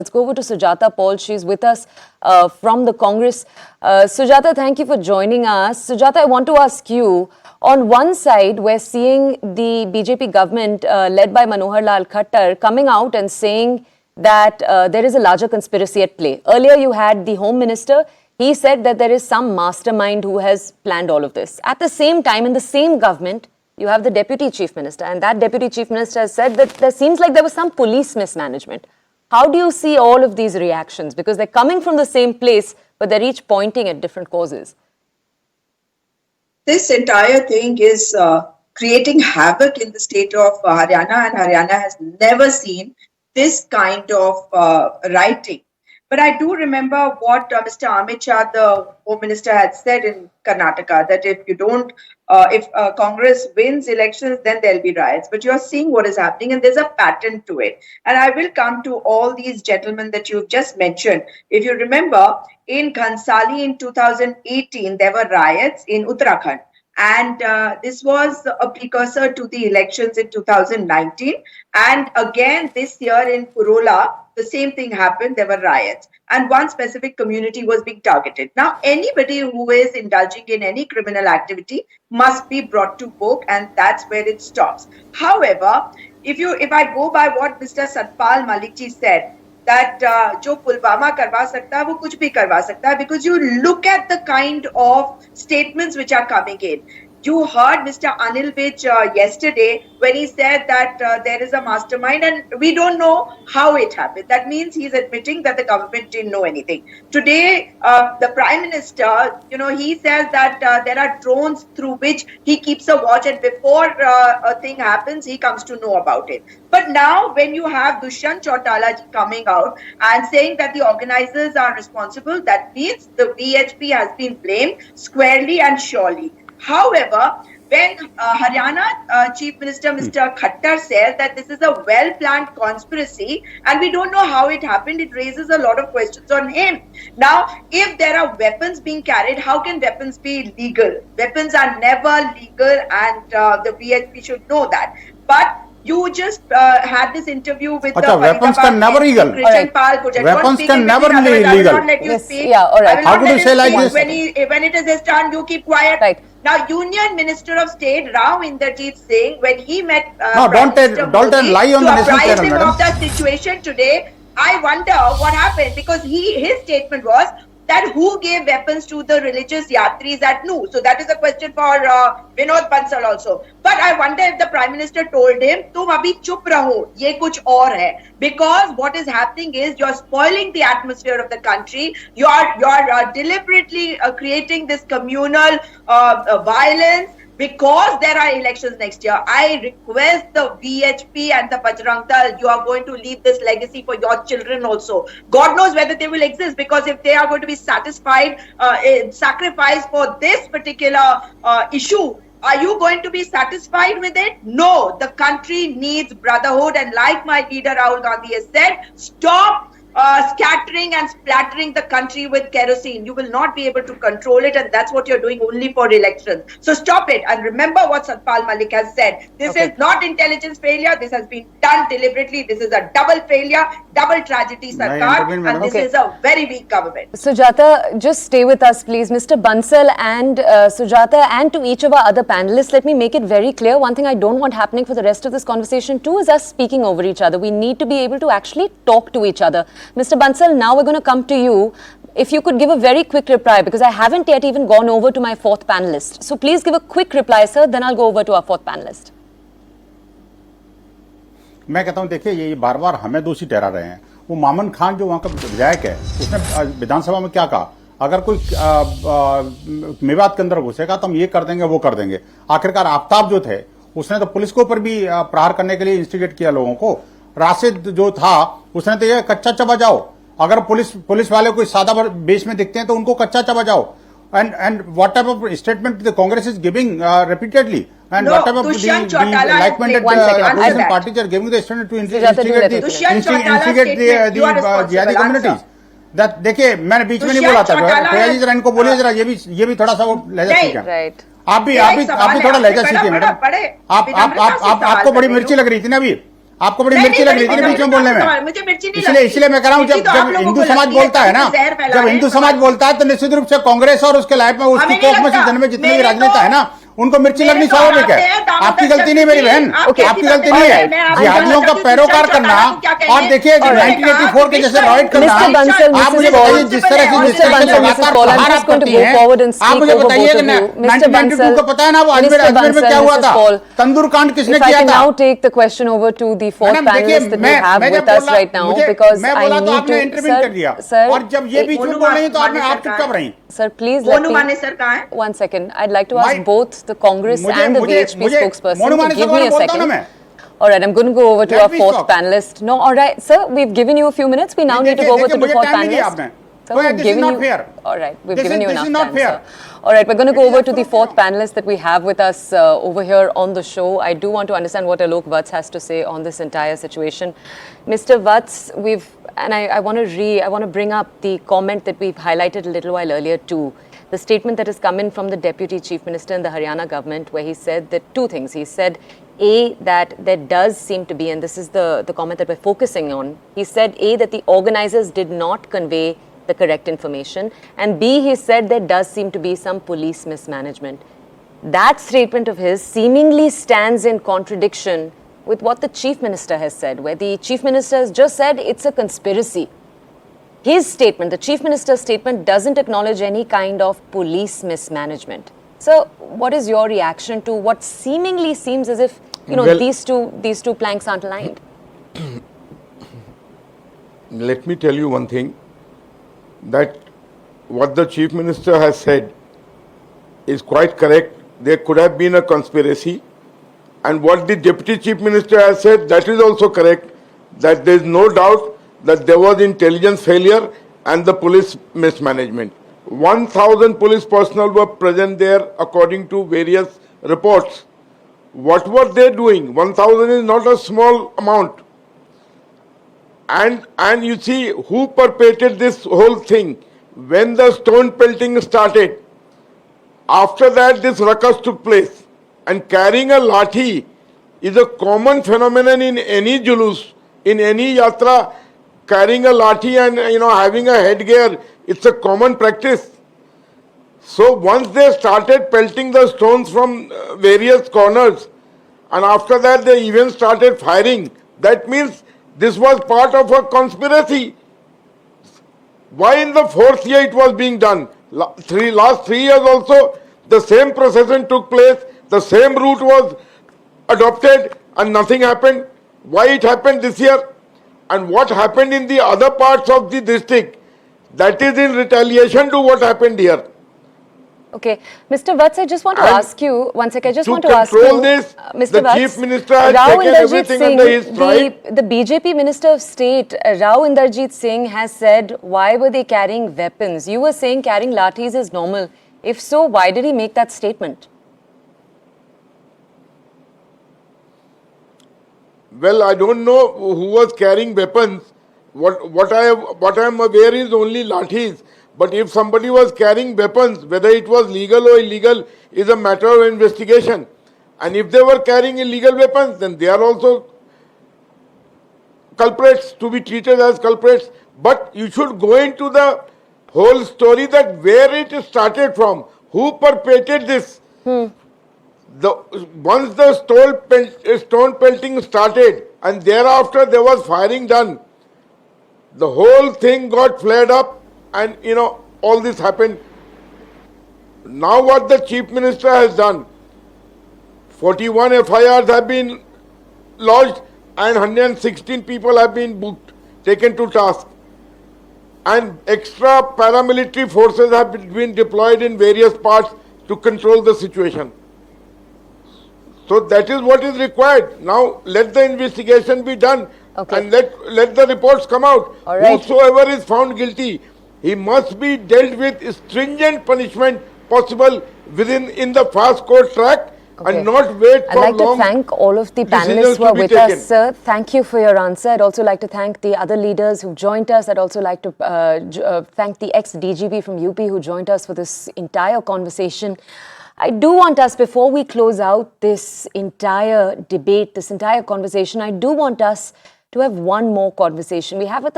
Let's go over to Sujata Paul. She's with us from the Congress. Sujata, thank you for joining us. Sujata, I want to ask you, on one side, we're seeing the BJP government led by Manohar Lal Khattar coming out and saying that there is a larger conspiracy at play. Earlier, you had the Home Minister. He said that there is some mastermind who has planned all of this. At the same time, in the same government, you have the Deputy Chief Minister, and that Deputy Chief Minister has said that there seems like there was some police mismanagement. How do you see all of these reactions? Because they're coming from the same place, but they're each pointing at different causes. This entire thing is creating havoc in the state of Haryana, and Haryana has never seen this kind of rioting. But I do remember what Mr. Amit Shah, the Home Minister, had said in Karnataka, that if you don't, if Congress wins elections, then there'll be riots. But you're seeing what is happening, and there's a pattern to it. And I will come to all these gentlemen that you've just mentioned. If you remember, in Bansal in 2018, there were riots in Uttarakhand. And this was a precursor to the elections in 2019. And again, this year in Purola, the same thing happened. There were riots. And one specific community was being targeted. Now, anybody who is indulging in any criminal activity must be brought to book, and that's where it stops. However, if I go by what Mr. Satpal Malik ji said, that जो पुलवामा करवा सकता है वो कुछ भी करवा सकता है, because you look at the kind of statements which are coming in. You heard Mr. Anil Vats yesterday when he said that there is a mastermind, and we don't know how it happened. That means he's admitting that the government didn't know anything. Today, the Prime Minister, he says that there are drones through which he keeps a watch, and before a thing happens, he comes to know about it. But now, when you have Dushyant Chautala coming out and saying that the organizers are responsible, that means the VHP has been blamed squarely and surely. However, when Haryana Chief Minister Mr. Khattar says that this is a well-planned conspiracy and we don't know how it happened, it raises a lot of questions on him. Now, if there are weapons being carried, how can weapons be legal? Weapons are never legal, and the VHP should know that. But you just had this interview with the weapons can never legal. Weapons can never be legal. Let you speak. Yeah, all right. How could you say like this? When it is his turn, you keep quiet. Right. Now, Union Minister of State Rao Inderjeet Singh, when he met don't lie on the apprise him of the situation today, I wonder what happened, because his statement was that who gave weapons to the religious yatris at New. So that is a question for Vinod Bansal also. But I wonder if the Prime Minister told him, "Tum abhi chup raho, ye kuch aur hai." Because what is happening is you're spoiling the atmosphere of the country. You're deliberately creating this communal violence. Because there are elections next year, I request the VHP and the Bajrang Dal, you are going to leave this legacy for your children also. God knows whether they will exist, because if they are going to be satisfied, sacrificed for this particular issue, are you going to be satisfied with it? No, the country needs brotherhood, and like my leader Rahul Gandhi has said, stop scattering and splattering the country with kerosene. You will not be able to control it, and that's what you're doing only for elections. So stop it, and remember what Satpal Malik has said. This is not intelligence failure. This has been done deliberately. This is a double failure, double tragedy, Sarkar, and this is a very weak government. Sujata, just stay with us, please. Mr. Bansal and Sujata, and to each of our other panelists, let me make it very clear. One thing I don't want happening for the rest of this conversation too is us speaking over each other. We need to be able to actually talk to each other. Mr. Bansal, now we're going to come to you. If you could give a very quick reply, because I haven't yet even gone over to my fourth panelist. So please give a quick reply, sir, then I'll go over to our fourth panelist. मैं कहता हूं, देखिए ये बार बार हमें दोषी ठहरा रहे हैं. वो मामन खान जो वहां का विधायक है, उसने विधानसभा में क्या कहा, अगर कोई मेवात के अंदर घुसेगा तो हम ये कर देंगे वो कर देंगे. आखिरकार आफ्ताब जो थे, उसने तो पुलिस के ऊपर भी प्रहार करने के लिए इंस्टिगेट किया लोगों को. राशिद जो था, उसने तो ये कच्चा चबा जाओ. अगर पुलिस वाले कोई सादा बेस में दिखते हैं तो उनको कच्चा चबा जाओ. And what type of statement the Congress is giving repeatedly, and what type of the like-minded opposition parties are giving the statement to instigate the jihadi communities. That देखिए, मैंने बीच में नहीं बोला था. भैया जी जरा इनको बोलिए, जरा ये भी थोड़ा सा वो लहजा सीखें. आप भी थोड़ा लहजा सीखिए मैडम. आपको बड़ी मिर्ची लग रही थी ना अभी. आपको बड़ी मिर्ची लग रही थी बीच में बोलने में, मुझे मिर्ची नहीं लगती। इसलिए मैं कह रहा हूँ जब हिंदू समाज बोलता है ना, जब हिंदू समाज बोलता है तो निश्चित रूप से कांग्रेस और उसके लाइफ में उसकी कोख में से जन्मे जितने भी राजनेता है ना, उनको मिर्ची लगनी स्वाभाविक है। आपकी गलती नहीं मेरी बहन, आपकी गलती नहीं है। जिहादियों का पैरोकार करना और देखिए 1984 के जैसे रॉयट करना, आप मुझे बताइए जिस तरह से लगातार प्रहार आप करती हैं, आप मुझे बताइए कि 1992 को पता है ना वो अजमेर में क्या हुआ था, तंदूर कांड किसने किया था। Now take the question over to the fourth panelist that we have with us right now, because I need to, sir, और जब ये बीच में बोल रही हैं तो आप चुपचाप रही। Sir, please let me. Sir, कहाँ है? 1 second. I'd like to ask both the Congress and the VHP spokesperson to give me a second. All right, I'm going to go over to our fourth panelist. No, all right, sir, we've given you a few minutes. We now need to go over to the fourth panelist. Sir, we've given you. All right, we've given you enough time, sir. All right, we're going to go over to the fourth panelist that we have with us over here on the show. I do want to understand what Alok Vats has to say on this entire situation. Mr. Vats, I want to bring up the comment that we've highlighted a little while earlier too. The statement that has come in from the Deputy Chief Minister in the Haryana government, where he said that two things. He said, A, that there does seem to be, and this is the comment that we're focusing on, he said, A, that the organizers did not convey the correct information, and B, he said there does seem to be some police mismanagement. That statement of his seemingly stands in contradiction with what the Chief Minister has said, where the Chief Minister has just said it's a conspiracy. His statement, the Chief Minister's statement, doesn't acknowledge any kind of police mismanagement. So, what is your reaction to what seemingly seems as if, these two planks aren't aligned? Let me tell you one thing, that what the Chief Minister has said is quite correct. There could have been a conspiracy. And what the Deputy Chief Minister has said, that is also correct, that there is no doubt that there was intelligence failure and the police mismanagement. 1,000 police personnel were present there according to various reports. What were they doing? 1,000 is not a small amount. And you see who perpetrated this whole thing. When the stone pelting started, after that this ruckus took place. And carrying a lathi is a common phenomenon in any julus, in any yatra. Carrying a lathi and having a headgear, it's a common practice. So once they started pelting the stones from various corners, and after that they even started firing, that means this was part of a conspiracy. Why in the fourth year it was being done? Last 3 years also the same procession took place, the same route was adopted and nothing happened. Why it happened this year? And what happened in the other parts of the district, that is in retaliation to what happened here. Okay, Mr. Vats, I just want to ask you, one second, I just want to ask you, Mr. The Vats, Chief Minister has taken everything under his stride. The BJP Minister of State, Rao Inderjit Singh, has said, why were they carrying weapons? You were saying carrying lathis is normal. If so, why did he make that statement? Well, I don't know who was carrying weapons. What I am aware is only lathis. But if somebody was carrying weapons, whether it was legal or illegal, is a matter of investigation. And if they were carrying illegal weapons, then they are also culprits, to be treated as culprits. But you should go into the whole story, that where it started from, who perpetrated this. Once the stone pelting started and thereafter there was firing done, the whole thing got flared up and all this happened. Now what the Chief Minister has done, 41 FIRs have been lodged and 116 people have been booked, taken to task. And extra paramilitary forces have been deployed in various parts to control the situation. So that is what is required. Now let the investigation be done, and let the reports come out. Whosoever is found guilty, he must be dealt with stringent punishment possible in the fast court track, and not wait for long. I'd like to thank all of the panelists who are with us, sir. Thank you for your answer. I'd also like to thank the other leaders who joined us. I'd also like to thank the ex-DGP from UP who joined us for this entire conversation. I do want us, before we close out this entire debate, this entire conversation, I do want us to have one more conversation. We have with